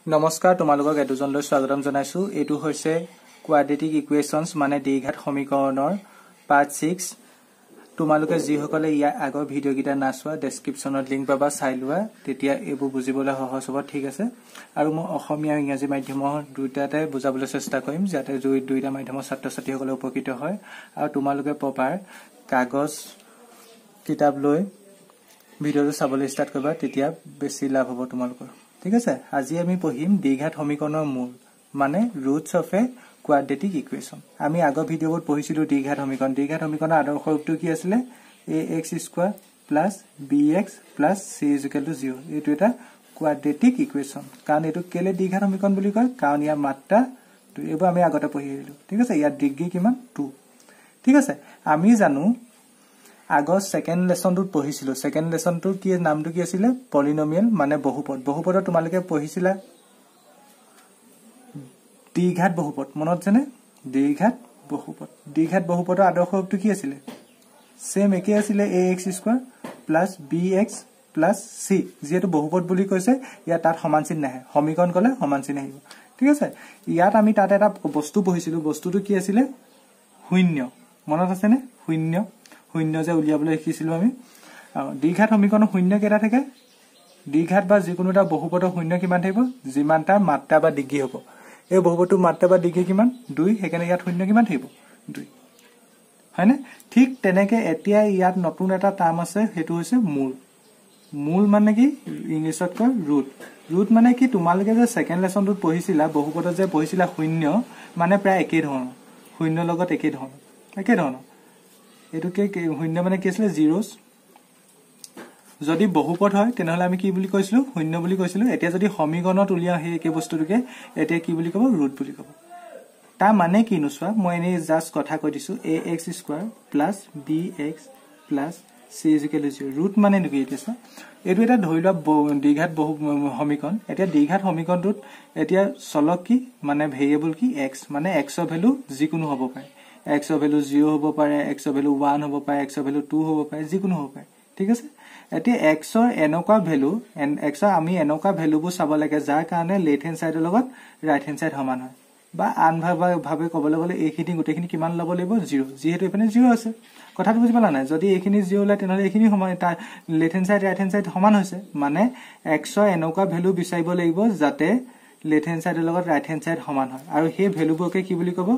নমস্কাৰ তোমালোকক এডুজনলৈ স্বাগতম জনাইছো এটো হৈছে কোৱাড্ৰেটিক ইকুৱেশ্যনছ মানে দ্বিঘাত সমীকৰণৰ পাৰ্ট 6 তোমালোকে যি সকলে ইয়া আগৰ ভিডিও গিটা নাছোৱা ডেসক্ৰিপচনত লিংক পাবা চাই লোৱা তেতিয়া এবোৰ বুজিবলৈ সহজ হ'ব ঠিক আছে আৰু মই অসমীয়া ইংৰাজী মাধ্যমৰ দুইটাতে বুজাবলৈ চেষ্টা কৰিম যাতে দুইটা মাধ্যমৰ ছাত্ৰ ছাত্ৰীসকলে উপকৃত হয় আৰু তোমালোকে প্ৰপাৰ কাগজ কিতাপ লৈ ভিডিওটো চাবলৈ ষ্টাৰ্ট কৰিবা তেতিয়া বেছি লাভ হ'ব তোমালোকৰ ঠিক আছে আজি আমি পঢ়িম দ্বিঘাত সমীকৰণৰ মূল মানে ৰুটস অফ এ কোৱাড্ৰেটিক ইকুৱেশ্যন আমি আগৰ ভিডিওত পঢ়িছিলো দ্বিঘাত সমীকৰণৰ আদৰ্শ ৰূপটো কি আছিল ax² + bx + c = 0 এটো এটা কোৱাড্ৰেটিক ইকুৱেশ্যন কাৰণ এটো কেলে দ্বিঘাত সমীকৰণ বুলি কয় কাৰণ ইয়াৰ মাত্ৰা এবোৰ আমি আগতে পঢ়িছিলো ঠিক আছে ইয়াৰ ডিগ্ৰী কিমান 2 ঠিক আছে আমি জানো আগৰ সেকেন্ড লেসনটোত পঢ়িছিলো সেকেন্ড লেসনটোৰ কি নামটো কি আছিল পলিনোমিয়েল মানে বহুপদ তোমালোকে পঢ়িছিলা দ্বিঘাত বহুপদ মনত জানে দ্বিঘাত বহুপদৰ আদৰ্শ ৰূপটো কি আছিল সেম একে আছিল ax² + bx + c যেটো বহুপদ বুলি কৈছে ইয়া তাত সমান চিহ্ন নাহে সমীকৰণ কলে সমান চিহ্ন আহিব ঠিক আছে ইয়াত আমি তাত এটা বস্তু পঢ়িছিলো বস্তুটো কি আছিল শূন্য মনত আছে নে শূন্য যে উলিয়াবলৈ শিকিছিলো আমি দ্বিঘাত সমীকৰণৰ শূন্য কেটা থাকে দ্বিঘাত বা যিকোনো এটা বহুপদৰ শূন্য কিমান থাকিব যিমান তাৰ মাত্ৰা বা ডিগ্ৰী হ'ব এই বহুপদৰ মাত্ৰা বা ডিগ্ৰী কিমান 2 হেকানে ইয়াত শূন্য কিমান থাকিব 2 হয়নে ঠিক তেনেকে এতিয়া ইয়াত নতুন এটা টাৰ্ম আছে হেতু হৈছে মূল মানে কি ইংলিছত কয় ৰুট মানে কি তোমালোকে যে সেকেন্ড লেসনটোত পঢ়িছিলা বহুপদৰ যে পঢ়িছিলা শূন্য মানে প্ৰায় একেই ধৰণৰ শূন্য লগত একেই ধৰণৰ এটুকে শূন্য মানে কি আছিল জিৰোস যদি বহুপদ হয় তেনেহলে আমি কি বুলি কৈছিলো শূন্য বুলি কৈছিলো এতিয়া যদি সমীকৰণত উলিয়া হে একে বস্তুটোকে এতিয়া কি বুলি কব ৰুট বুলি কব তা মানে কি নুসুৱা মই এনে জাস্ট কথা কৈ দিছো ax² + bx + c = 0 ৰুট মানে কি এতিয়া এটো এটা ধৰি লোৱা দ্বিঘাত বহু সমীকৰণ এতিয়া দ্বিঘাত সমীকৰণটোত এতিয়া চলক কি মানে ভেৰিয়েবল কি x মানে x ৰ ভ্যালু যিকোনো হ'ব পাৰে x ৰ ভ্যালু 0 হ'ব পাৰে x ৰ ভ্যালু 1 হ'ব পাৰে x ৰ ভ্যালু 2 হ'ব পাৰে যিকোনো হ'ব পাৰে ঠিক আছে এতিয়া x ৰ এনেকুৱা ভ্যালু x ৰ আমি এনেকুৱা ভ্যালুবোৰ চাব লাগে যাৰ কাৰণে লেফট হ্যান্ড সাইডৰ লগত ৰাইট হ্যান্ড সাইড সমান হয় বা আনভাৱে ক'বলৈ গলে এইখিনি গুটেখিনি কিমান লব লাগিব 0 যেহেতু এখানে 0 আছে কথাটো বুজি পালা নাই যদি এইখিনি 0 লে তেনহলে এইখিনি সমান তাৰ left hand side right hand side সমান হৈছে মানে x ৰ এনেকুৱা ভ্যালু বিচাৰিব লাগিব যাতে লেফট হ্যান্ড সাইডৰ লগত ৰাইট হ্যান্ড সাইড সমান হয় আৰু সেই ভ্যালুবোৰকে কি বুলি ক'ব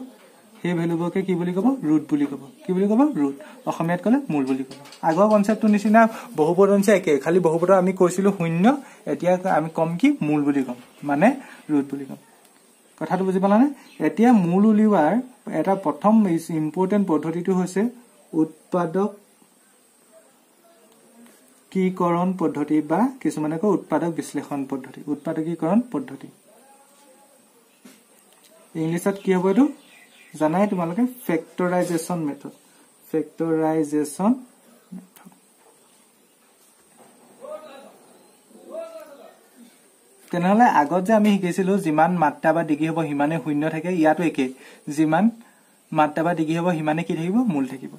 ৰুট বুলি ক'ব কি বুলি ক'ব ৰুট অসমীয়াত ক'লে মূল বুলি ক'ব আগৰ কনসেপ্টটো নিচিনা বহুপদ নিচিনা একে খালি বহুপদৰ আমি কৈছিলো শূন্য এতিয়া আমি কম কি মূল বুলি ক'ম মানে ৰুট বুলি ক'ম কথাটো বুজি পালানে এতিয়া মূল উলিওৱাৰ এটা প্ৰথম ইম্পৰ্টেন্ট পদ্ধতিটো হৈছে উৎপাদকীকৰণ পদ্ধতি বা কিছুমানে কয় উৎপাদক বিশ্লেষণ পদ্ধতি উৎপাদকীকৰণ পদ্ধতি ইংলিছত কি হ'ব এটো জানাই তোমালোকে ফেক্টৰাইজেচন মেথড তেনেহলে আগত যে আমি শিকিছিলো যিমান মাত্ৰা বা ডিগ্ৰী হ'ব হিমানে শূন্য থাকে ইয়াতো একে যিমান মাত্ৰা বা ডিগ্ৰী হ'ব হিমানে কি থাকিব মূল থাকিব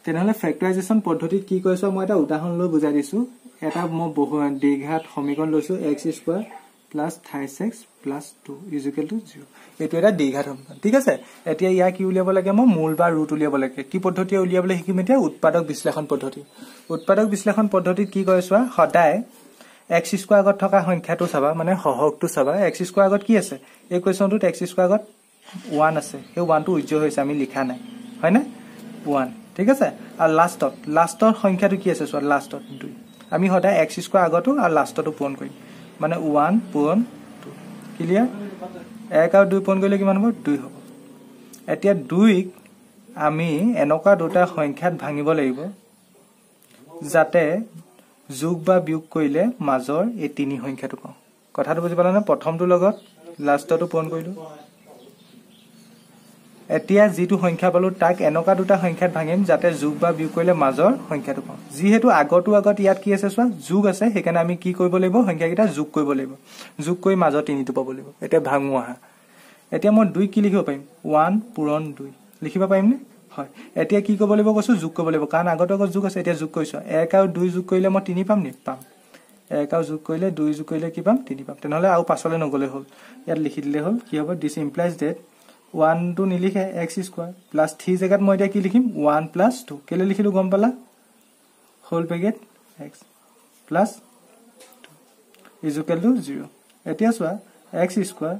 তেনেহলে ফেক্টৰাইজেচন পদ্ধতিত কি কৈছো মই এটা উদাহৰণ লৈ বুজাই দিছো এটা মই দ্বিঘাত সমীকৰণ লৈছো x² + 3x + 2 = 0 এটো এটা দ্বিঘাত সমীকৰণ ঠিক আছে এতিয়া ইয়া কি উলিয়াব লাগে মই মূল বা ৰুট উলিয়াব লাগে কি পদ্ধতি উলিয়াবলৈ শিকিম এতিয়া উৎপাদক বিশ্লেষণ পদ্ধতিত কি কৈছো সদায় x² আগত থকা সংখ্যাটো চাবা মানে সহগটো চাবা x² আগত কি আছে এই কোৱেশ্যনটোত x² আগত 1 আছে এই 1 টো উজ্জ্বল হৈছে আমি লিখা নাই হয় না 1 ঠিক আছে আৰু লাষ্টৰ সংখ্যাটো কি আছে চোৱা লাষ্টত 2 আমি সদায় x² আগতো আৰু লাষ্টটো পূৰণ কৰিম মানে 1 পূৰণ 2 ক্লিয়াৰ 1 আৰু 2 পূৰণ কৰিলে কিমান হ'ব 2 হ'ব এতিয়া 2ক আমি এনেকুৱা দুটা সংখ্যাত ভাঙিব লাগিব যাতে যোগ বা বিয়োগ কৰিলে মাজৰ এই তিনি সংখ্যাটো পাওঁ কথাটো বুজি পালা না প্ৰথমটো লগত লাষ্টটো পূৰণ কৰিলো এতিয়া যেটো সংখ্যা পালো তাক এনেকুৱা দুটা সংখ্যাত ভাঙিম যাতে যোগ বা বিয়োগ কৰিলে মাজৰ সংখ্যাটো পাওঁ যেহেতু আগত ইয়াত কি আছে চোৱা যোগ আছে হেকানে আমি কি কৰিব লাগিব সংখ্যাকেইটা যোগ কৰিব লাগিব যোগ কৰি মাজৰ তিনিটো পাব লাগিব এতিয়া ভাঙো আহা এতিয়া মই 2 কি লিখিব পাৰিম 1 পূৰণ 2 লিখিব পাৰিম নে হয় এতিয়া কি কৰিব লাগিব কৈছো যোগ কৰিব লাগিব কাৰণ আগত যোগ আছে এতিয়া যোগ কৰিছো 1 আৰু 2 যোগ কৰিলে মই 3 পাম নি পাম 1 আৰু যোগ কৰিলে 2 যোগ কৰিলে কি পাম 3 পাম তেনেহলে আৰু পাছলৈ নগলে হ'ল ইয়াত লিখি দিলে হ'ল কি হ'ব দিস ইমপ্লাইজ দ্যাট 1 টো নিলিখে x স্কয়াৰ প্লাস 3 জায়গাত মই এতিয়া কি লিখিম 1 প্লাস 2 কেলে লিখিলো গম পালা whole bracket x plus 2 is equal to 0 এতিয়া চোৱা x স্কয়াৰ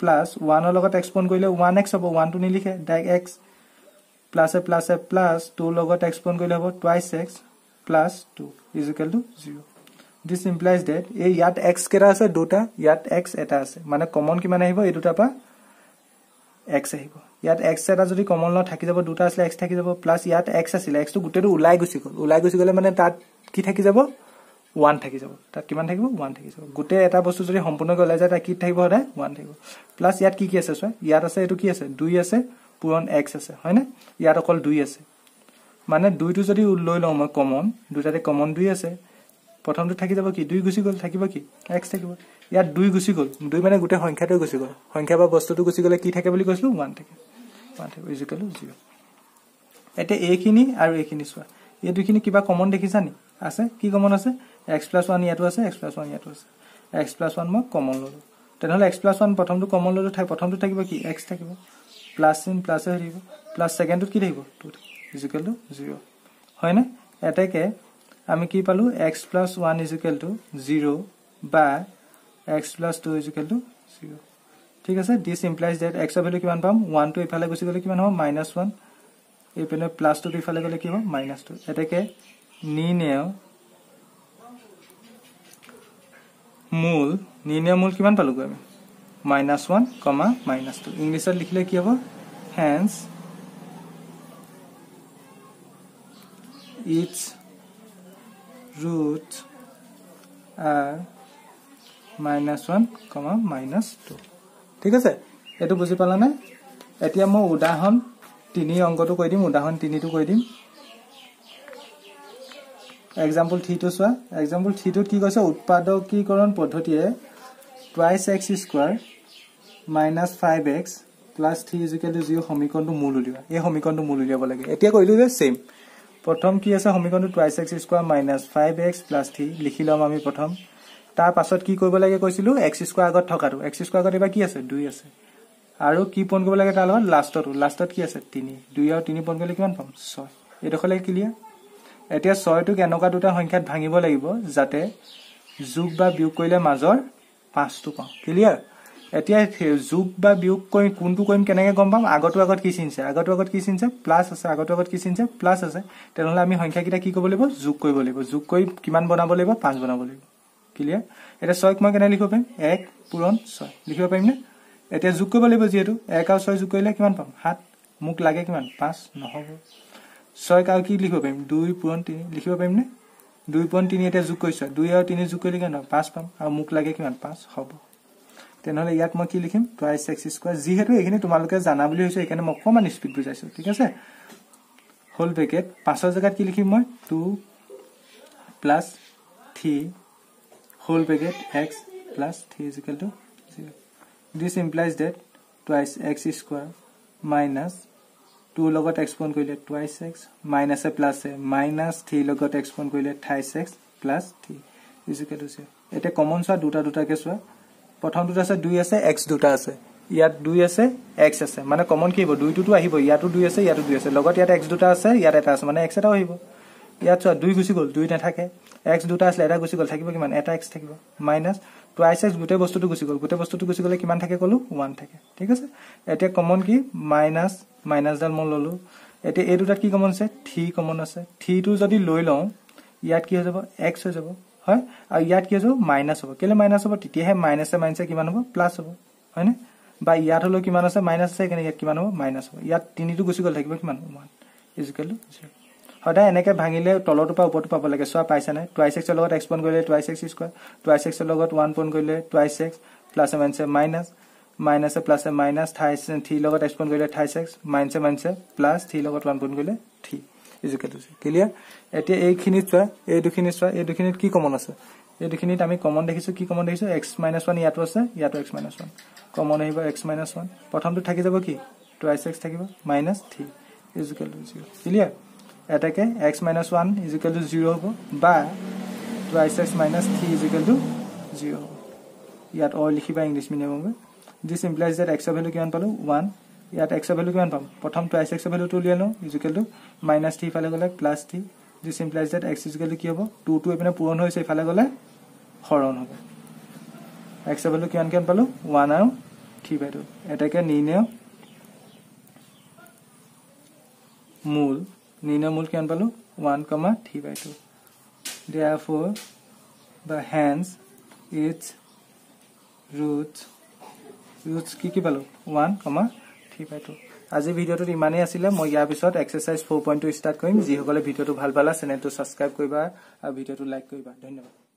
প্লাস 1 ৰ লগত এক্সপোন কৰিলে 1x হ'ব 1 টো নিলিখে ডাইৰেক্ট x প্লাস এ প্লাস 2 লগত এক্সপোন কৰিলে হ'ব twice x plus 2 is equal to 0 this implies that এই ইয়াত x কেটা আছে দুটা ইয়াত x এটা আছে মানে কমন কিমান আহিব এই দুটা পা x আহিব ইয়াত x এটা যদি কমন ন থাকি যাব দুটা আসলে x থাকি যাব প্লাস ইয়াত x আছিল x টো গুটেটো উলাই গুছি গলে মানে তাত কি থাকি যাব 1 থাকি যাব তাত কিমান থাকিব 1 থাকি যাব গুটে এটা বস্তু যদি সম্পূৰ্ণ গলাই যায় তা কি থাকিব হদা 1 থাকিব প্লাস ইয়াত কি আছে সয় ইয়াত আছে এটো কি আছে 2 আছে পূৰণ x আছে হয় না ইয়াত অকল 2 আছে মানে 2 টো যদি লৈ লও মই কমন দুটাতে কমন 2 আছে প্ৰথমটো থাকি যাব কি 2 গুছি গল থাকিব কি x থাকিব ইয়াত 2 গুছি গল 2 মানে গুটে সংখ্যাটো গুছি গল সংখ্যা বা বস্তুটো গুছি গলে কি থাকে বুলি কৈছিলো 1 থাকে 1 থাকে ইজ ইকুৱেল টু 0 এতে a খিনি আৰু a খিনি সোৱা এই দুখিনি কিবা কমন দেখিছা নি আছে কি কমন আছে x + 1 ইয়াতো আছে x + 1 ইয়াতো আছে x + 1 মই কমন ললো তেনেহলে x + 1 প্ৰথমটো কমন ললো প্ৰথমটো থাকিব কি x থাকিব প্লাস চিন প্লাস আহিব প্লাস সেকেন্ডটো কি থাকিব 2 is equal to 0 হয় না এটাকে আমি কি পালো x + 1 is equal to 0 বা x + 2 is equal to 0 ঠিক আছে this implies that x এর ভ্যালু কিমান পাম 1 টো ইফালে গুছি গলে কিমান হ'ব -1 এপেনে +2 টো ইফালে গলে কি হ'ব -2 এটাকে নিৰ্ণয় মূল কিমান পালো গৈ আমি -1, -2 ইংলিশত লিখিলে কি হ'ব hence its roots are -1, -2 ঠিক আছে এটো বুজি পালা না এতিয়া মই উদাহৰণ 3 অংকটো কৈ দিম উদাহৰণ 3 টো কৈ দিম एग्जांपल 3 টো সোৱা एग्जांपल 3 টো কি কৈছে উৎপাদকীকৰণ পদ্ধতিয়ে twice x স্কয়াৰ -5x + 3 0 সমীকৰণটো মূল উলিওৱা এই সমীকৰণটো মূল উলিয়াব লাগে এতিয়া কইলো যে সেম প্ৰথম কি আছে সমীকৰণটো twice x স্কয়াৰ -5x + 3 লিখি লম আমি প্ৰথম তাৰ পাছত কি কৰিব লাগে কৈছিলো x স্কয়াৰ আগত থকাটো x স্কয়াৰ আগত এবা কি আছে 2 আছে আৰু কি পন কৰিব লাগে তাৰ লগত লাষ্টত কি আছে 3 2 আৰু 3 পন কৰিলে কিমান পাম 6 এডখলে ক্লিয়াৰ এতিয়া 6 টো কেনকা দুটা সংখ্যাত ভাঙিব লাগিব যাতে যোগ বা বিয়োগ কৰিলে মাজৰ 5 টো পাও ক্লিয়াৰ এতিয়া যোগ বা বিয়োগ কৰি কোনটো কৰিম কেনেকে গম পাম আগটো আগত কি চিনছে প্লাস আছে আগটো আগত কি চিনছে প্লাস আছে তেনেহলে আমি সংখ্যা কিটা কি কৰিব লাগিব যোগ কৰিব লাগিব যোগ কৰি কিমান বনাব লাগিব 5 বনাব লাগিব ক্লিয়াৰ এটা 6 মই কেনে লিখিব পাৰিম 1 পূৰণ 6 লিখিব পাৰিম নে এতিয়া যোগ কৰিব লাগিব যেটো 1 আৰু 6 যোগ কৰিলে কিমান পাম 7 মোক লাগে কিমান 5 নহব 6 কাউ কি লিখিব পাৰিম 2 পূৰণ 3 লিখিব পাৰিম নে 2 পূৰণ 3 এটা যোগ কৰিছা 2 আৰু 3 যোগ কৰিলে কেনে 5 পাম আৰু মোক লাগে কিমান 5 হ'ব তেনেহলে ইয়াত মই কি লিখিম twice x স্কয়াৰ যেহেতু এখিনি তোমালোকে জানা বুলি হৈছে এখানে মই কমান স্পিড বুজাইছো ঠিক আছে হোল ব্ৰেকেট 5 ৰ জায়গাত কি লিখিম মই 2 + 3 whole bracket x + 3 0 this implies that twice x square -2 লগত এক্সপোন কৰিলে twice x minus a plus a -3 লগত এক্সপোন কৰিলে twice x plus 3 0 এটা কমন সোৱা দুটা কে সোৱা প্ৰথম দুটা আছে 2 আছে x দুটা আছে ইয়াত 2 আছে x আছে মানে কমন কি হ'ব 2 টো আহিব ইয়াতো 2 আছে ইয়াতো 2 আছে লগত ইয়াত x দুটা আছে ইয়াত এটা আছে মানে x এটাও আহিব ইয়াত 2 গুছি গল 2 নাথাকে x দুটা আছে এটা গুছি গল থাকিব কিমান এটা x থাকিব মাইনাস twice x গুটে বস্তুটো গুছি গলে কিমান থাকে কলো 1 থাকে ঠিক আছে এতিয়া কমন কি মাইনাস ডাল মই ললো এতিয়া এই দুটাত কি কমন আছে 3 কমন আছে 3 টো যদি লৈ লও ইয়াত কি হৈ যাব x হৈ যাব হয় আৰু ইয়াত কি হৈ যাব মাইনাস হ'ব কেলে মাইনাস হ'ব তেতিয়াহে মাইনাসে কিমান হ'ব প্লাস হ'ব হয় না বা ইয়াত হলো কিমান আছে মাইনাস আছে কেনে ইয়াত কিমান হ'ব মাইনাস হ'ব ইয়াত 3 টো গুছি গল থাকিব কিমান 1 0 হদা এনেকে ভাঙিলে তলটো পা ওপৰটো পাব লাগে সোৱা পাইছা নাই twice x ৰ লগত এক্সপোন কৰিলে twice x square twice x ৰ লগত 1 পন কৰিলে twice x plus minus plus minus 3 লগত এক্সপোন কৰিলে twice x মাইনাস প্লাস 3 লগত 1 পন কৰিলে 3 ক্লিয়াৰ এতিয়া এইখিনি সোৱা এই দুখিনিত কি কমন আছে এই দুখিনিত আমি কমন দেখিছো কি কমন দেখিছো x - 1 ইয়াতো আছে ইয়াতো x - 1 কমন আহিব x - 1 প্ৰথমটো থাকি যাব কি twice x থাকিব -3 0 ক্লিয়াৰ এটাকে x - 1 0 হ'ব বা twice x minus 3 is equal to 0 ইয়াত অ লিখিবা ইংলিশ মিডিয়ামে this implies that x value কিমান পালো 1 ইয়াত x value কিমান পাম প্ৰথম twice x value টো উলিয়ালো is equal to minus 3 ফালে গলে plus 3 this implies that x is equal to কি হ'ব 2 টো এপিনে পূৰণ হৈছে ফালে গলে হৰণ হ'ব x value কিমান পালো 1 আৰু 3/2 এটাকে নিৰ্ণয় মূল কিমান পালো 1, 3/2 therefore the hence its roots কি পালো 1, 3/2 আজি ভিডিওটো ইমানেই আছিল মই ইয়াৰ পিছত এক্সাৰসাইজ 4.2 ষ্টাৰ্ট কৰিম যি সকলে ভিডিওটো ভাল পালা চেনেলটো সাবস্ক্ৰাইব কৰিবা আৰু ভিডিওটো লাইক কৰিবা ধন্যবাদ